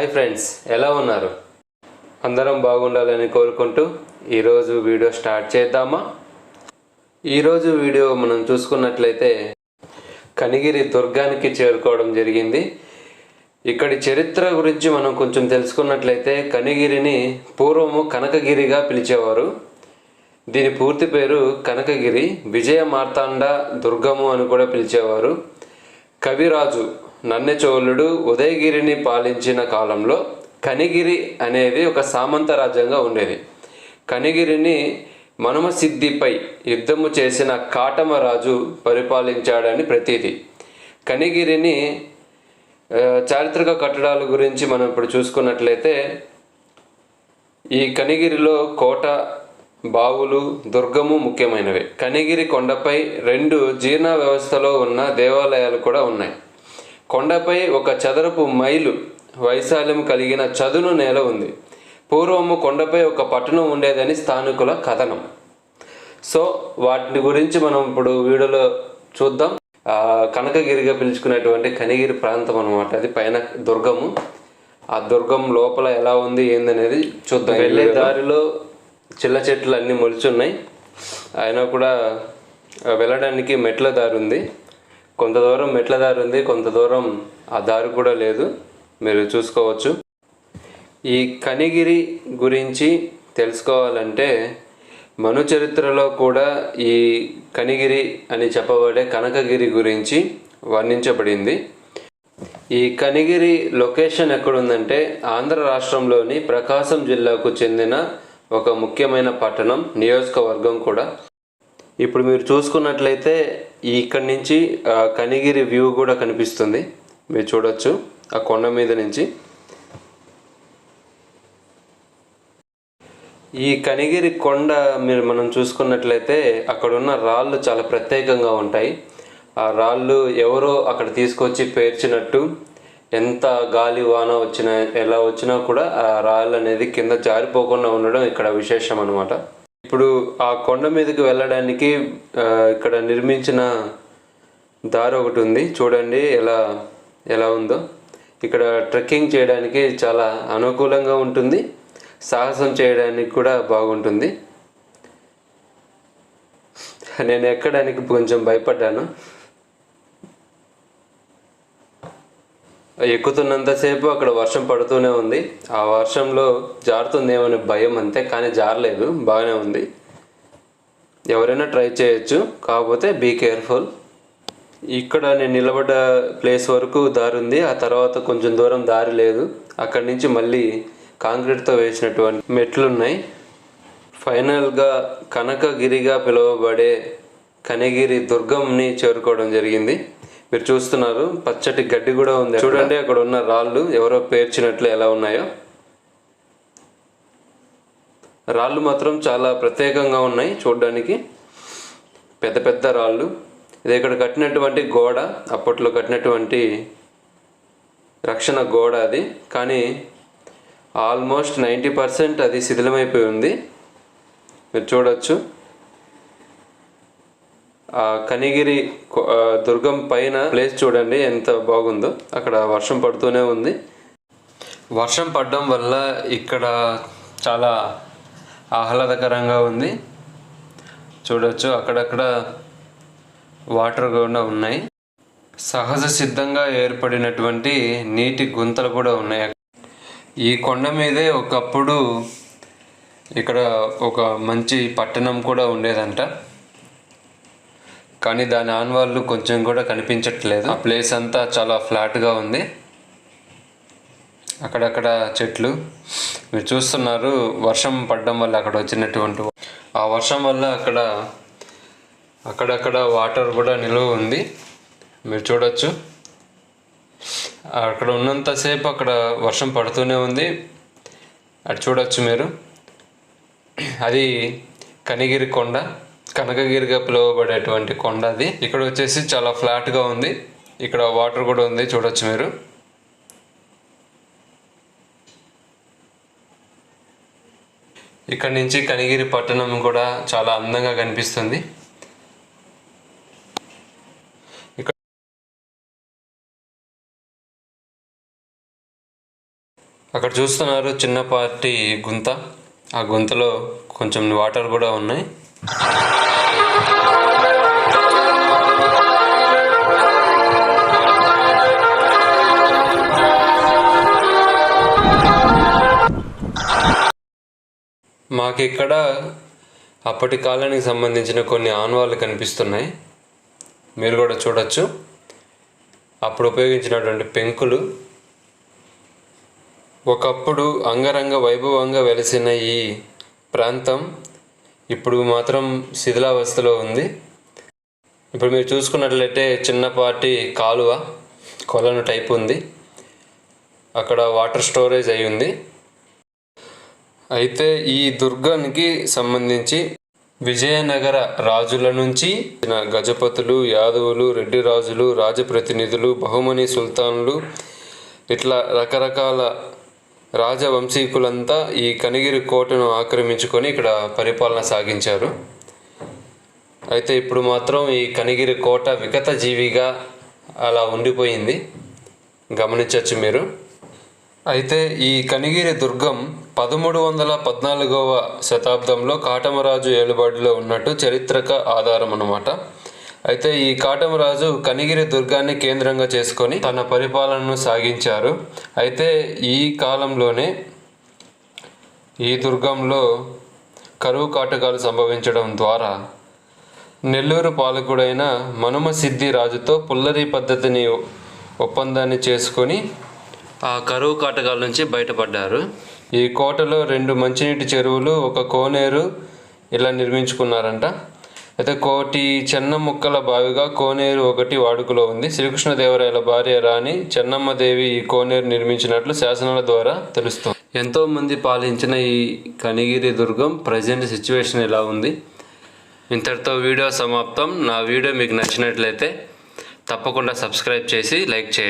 Hi friends, ఎలా ఉన్నారు? అందరం బాగుండాలని కోరుకుంటూ ఈరోజు వీడియో స్టార్ట్ చేద్దామా? ఈరోజు వీడియో మనం చూసుకున్నట్లయితే కనిగిరి దుర్గానికి చేరుకోవడం జరిగింది. ఇక్కడి చరిత్ర గురించి మనం కొంచెం తెలుసుకున్నట్లయితే కనిగిరిని పూర్వము కనకగిరిగా పిలిచేవారు. దీని పూర్తి పేరు కనకగిరి, విజయ మార్తాండ దుర్గము అని కూడా పిలిచేవారు. కవిరాజు నన్నెచోళుడు ఉదయగిరిని పాలించిన కాలంలో కనిగిరి అనేది ఒక సామంత రాజ్యంగా ఉండేది. కనిగిరిని మనుమసిద్ధిపై యుద్ధము చేసిన కాటమరాజు పరిపాలించాడని ప్రతీతి. కనిగిరిని చారిత్రక కట్టడాల గురించి మనం ఇప్పుడు చూసుకున్నట్లయితే ఈ కనిగిరిలో కోట, బావులు, దుర్గము ముఖ్యమైనవి. కనిగిరి కొండపై 2 జీర్ణ వ్యవస్థలో ఉన్న దేవాలయాలు కూడా ఉన్నాయి. కొండపై 1 చదరపు మైలు వైశాల్యం కలిగిన చదును నేల ఉంది. పూర్వము కొండపై ఒక పట్టణం ఉండేదని స్థానికుల కథనం. సో వాటి గురించి మనం ఇప్పుడు వీడియోలో చూద్దాం. కనకగిరిగా పిలుచుకునేటువంటి కనిగిరి ప్రాంతం అనమాట. అది పైన దుర్గము. ఆ దుర్గం లోపల ఎలా ఉంది ఏందనేది చూద్దాం. వెళ్ళే దారిలో చిల్ల చెట్లు అన్నీ మొలుచున్నాయి. అయినా కూడా వెళ్ళడానికి మెట్ల దారి ఉంది. కొంత దూరం మెట్ల దారి ఉంది, కొంత దూరం ఆ దారి కూడా లేదు. మీరు చూసుకోవచ్చు. ఈ కనిగిరి గురించి తెలుసుకోవాలంటే మను చరిత్రలో కూడా ఈ కనిగిరి అని చెప్పబడే కనకగిరి గురించి వర్ణించబడింది. ఈ కనిగిరి లొకేషన్ ఎక్కడుందంటే ఆంధ్ర రాష్ట్రంలోని ప్రకాశం జిల్లాకు చెందిన ఒక ముఖ్యమైన పట్టణం, నియోజకవర్గం కూడా. ఇప్పుడు మీరు చూసుకున్నట్లయితే ఇక్కడి నుంచి కనిగిరి వ్యూ కూడా కనిపిస్తుంది. మీరు చూడొచ్చు ఆ కొండ మీద నుంచి. ఈ కనిగిరి కొండ మనం చూసుకున్నట్లయితే అక్కడ ఉన్న రాళ్ళు చాలా ప్రత్యేకంగా ఉంటాయి. ఆ రాళ్ళు ఎవరో అక్కడ తీసుకొచ్చి పేర్చినట్టు, ఎంత గాలి వాన వచ్చినా ఎలా వచ్చినా కూడా ఆ రాళ్ళు అనేది కింద జారిపోకుండా ఉండడం ఇక్కడ విశేషం అన్నమాట. ఇప్పుడు ఆ కొండ మీదకి వెళ్ళడానికి ఇక్కడ నిర్మించిన దారి ఒకటి ఉంది. చూడండి ఎలా ఉందో. ఇక్కడ ట్రెక్కింగ్ చేయడానికి చాలా అనుకూలంగా ఉంటుంది. సాహసం చేయడానికి కూడా బాగుంటుంది. నేను ఎక్కడానికి కొంచెం భయపడ్డాను. ఎక్కుతున్నంతసేపు అక్కడ వర్షం పడుతూనే ఉంది. ఆ వర్షంలో జారుతుందేమనే భయం అంతే, కానీ జారలేదు, బాగానే ఉంది. ఎవరైనా ట్రై చేయొచ్చు, కాకపోతే బీ కేర్ఫుల్. ఇక్కడ నేను నిలబడ్డ ప్లేస్ వరకు దారి ఉంది. ఆ తర్వాత కొంచెం దూరం దారి లేదు. అక్కడి నుంచి మళ్ళీ కాంక్రీట్తో వేసినటువంటి మెట్లు ఉన్నాయి. ఫైనల్గా కనకగిరిగా పిలువబడే కనిగిరి దుర్గంని చేరుకోవడం జరిగింది. మీరు చూస్తున్నారు, పచ్చటి గడ్డి కూడా ఉంది. చూడండి అక్కడ ఉన్న రాళ్ళు ఎవరో పేర్చినట్లు ఎలా ఉన్నాయో. రాళ్ళు మాత్రం చాలా ప్రత్యేకంగా ఉన్నాయి చూడడానికి. పెద్ద పెద్ద రాళ్ళు. ఇది ఇక్కడ కట్టినటువంటి గోడ, అప్పట్లో కట్టినటువంటి రక్షణ గోడ అది. కానీ ఆల్మోస్ట్ 90% అది శిథిలమైపోయి ఉంది. మీరు చూడొచ్చు. ఆ కనిగిరి దుర్గం పైన ప్లేస్ చూడండి ఎంత బాగుందో. అక్కడ వర్షం పడుతూనే ఉంది. వర్షం పడడం వల్ల ఇక్కడ చాలా ఆహ్లాదకరంగా ఉంది. చూడొచ్చు అక్కడక్కడ వాటర్ కూడా ఉన్నాయి. సహజ సిద్ధంగా ఏర్పడినటువంటి నీటి గుంతలు కూడా ఉన్నాయి. ఈ కొండ మీదే ఒకప్పుడు ఇక్కడ ఒక మంచి పట్టణం కూడా ఉండేదంట. కానీ దాని ఆనవాళ్ళు కొంచెం కూడా కనిపించట్లేదు. ఆ ప్లేస్ అంతా చాలా ఫ్లాట్గా ఉంది. అక్కడక్కడ చెట్లు మీరు చూస్తున్నారు. వర్షం పడడం వల్ల అక్కడ వచ్చినటువంటి ఆ వర్షం వల్ల అక్కడక్కడ వాటర్ కూడా నిలువ ఉంది. మీరు చూడొచ్చు. అక్కడ ఉన్నంతసేపు అక్కడ వర్షం పడుతూనే ఉంది. అటు చూడొచ్చు మీరు. అది కనిగిరి కొండ, కనకగిరిగా పిలువబడేటువంటి కొండ అది. ఇక్కడ వచ్చేసి చాలా ఫ్లాట్గా ఉంది. ఇక్కడ వాటర్ కూడా ఉంది, చూడొచ్చు మీరు. ఇక్కడ నుంచి కనిగిరి పట్టణం కూడా చాలా అందంగా కనిపిస్తుంది. అక్కడ చూస్తున్నారు చిన్నపాటి గుంత, ఆ గుంతలో కొంచెం వాటర్ కూడా ఉన్నాయి. మాకు ఇక్కడ అప్పటి కాలానికి సంబంధించిన కొన్ని ఆనవాళ్ళు కనిపిస్తున్నాయి, మీరు కూడా చూడొచ్చు. అప్పుడు ఉపయోగించినటువంటి పెంకులు. ఒకప్పుడు అంగరంగ వైభవంగా వెలిసిన ఈ ప్రాంతం ఇప్పుడు మాత్రం శిథిలావస్థలో ఉంది. ఇప్పుడు మీరు చూసుకున్నట్లయితే చిన్నపాటి కాలువ, కొలను టైప్ ఉంది, అక్కడ వాటర్ స్టోరేజ్ అయి ఉంది. అయితే ఈ దుర్గానికి సంబంధించి విజయనగర రాజుల నుంచి గజపతులు, యాదవులు, రెడ్డి రాజులు, రాజప్రతినిధులు, బహుమని సుల్తాన్లు, ఇట్లా రకరకాల రాజవంశీకులంతా ఈ కనిగిరి కోటను ఆక్రమించుకొని ఇక్కడ పరిపాలన సాగించారు. అయితే ఇప్పుడు మాత్రం ఈ కనిగిరి కోట విగత జీవిగా అలా ఉండిపోయింది, గమనించవచ్చు మీరు. అయితే ఈ కనిగిరి దుర్గం 1314వ శతాబ్దంలో కాటమరాజు ఏలుబడిలో ఉన్నట్టు చరిత్రక ఆధారం అన్నమాట. అయితే ఈ కాటమరాజు కనిగిరి దుర్గాన్ని కేంద్రంగా చేసుకొని తన పరిపాలనను సాగించారు. అయితే ఈ కాలంలోనే ఈ దుర్గంలో కరువు కాటకాలు సంభవించడం ద్వారా నెల్లూరు పాలకుడైన మనుమసిద్ధి రాజుతో పుల్లరి పద్ధతిని ఒప్పందాన్ని చేసుకొని ఆ కరువు కాటకాల నుంచి బయటపడ్డారు. ఈ కోటలో 2 మంచినీటి చెరువులు, ఒక కోనేరు ఇలా నిర్మించుకున్నారంట. అయితే కోటి చెన్న ముక్కల బావిగా కోనేరు ఒకటి వాడుకలో ఉంది. శ్రీకృష్ణదేవరాయల భార్య రాణి చెన్నమ్మదేవి ఈ కోనేరు నిర్మించినట్లు శాసనాల ద్వారా తెలుస్తుంది. ఎంతోమంది పాలించిన ఈ కనిగిరి దుర్గం ప్రజెంట్ సిచ్యువేషన్ ఎలా ఉంది. ఇంతటితో వీడియో సమాప్తం. నా వీడియో మీకు నచ్చినట్లయితే తప్పకుండా సబ్స్క్రైబ్ చేసి లైక్ చేయండి.